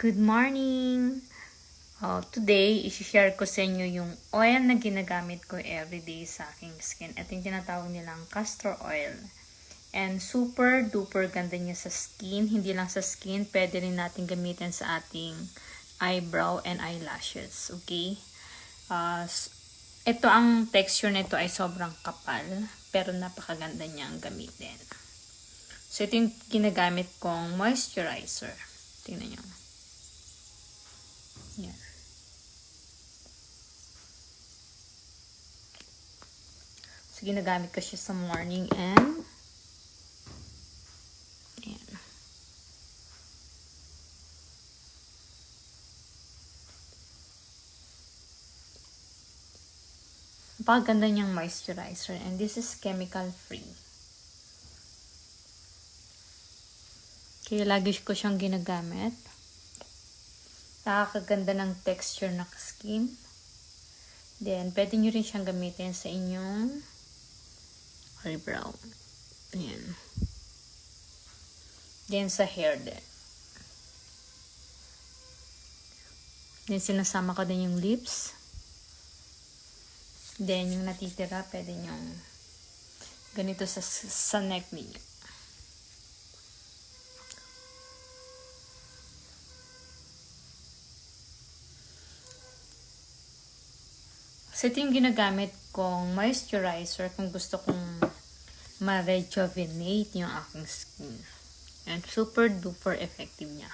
Good morning! Today, isi-share ko sa inyo yung oil na ginagamit ko everyday sa aking skin. Ito yung tinatawag nilang castor oil. And super duper ganda niya sa skin. Hindi lang sa skin, pwede rin natin gamitin sa ating eyebrow and eyelashes. Okay? Ito ang texture nito ay sobrang kapal, pero napakaganda niyang gamitin. So, ito yung ginagamit kong moisturizer. Tingnan niyo. Yan. So, ginagamit ko siya sa morning and yan. Napakaganda niyang moisturizer and this is chemical free. Kaya lagi ko siyang ginagamit. Nakakaganda ng texture ng skin. Then, pwede nyo rin siyang gamitin sa inyong eyebrow. Ayan. Then, sa hair din. Then, sinasama ko din yung lips. Then, yung natitira, pwede nyo ganito sa neck ninyo. So, ito yung ginagamit kong moisturizer kung gusto kong ma-rejuvenate yung aking skin. And super duper effective niya.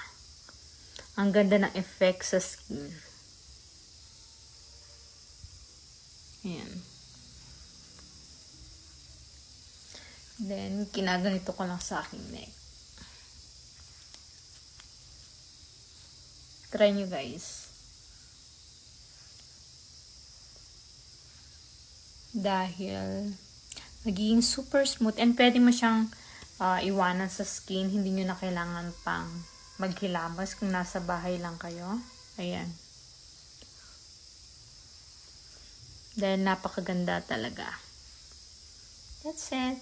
Ang ganda ng effect sa skin. Ayan. Then, kinaganito ko lang sa aking neck. Try nyo guys. Dahil magiging super smooth and pwede mo siyang iwanan sa skin. Hindi nyo na kailangan pang maghilamos kung nasa bahay lang kayo. Ayan. Dahil napakaganda talaga. That's it.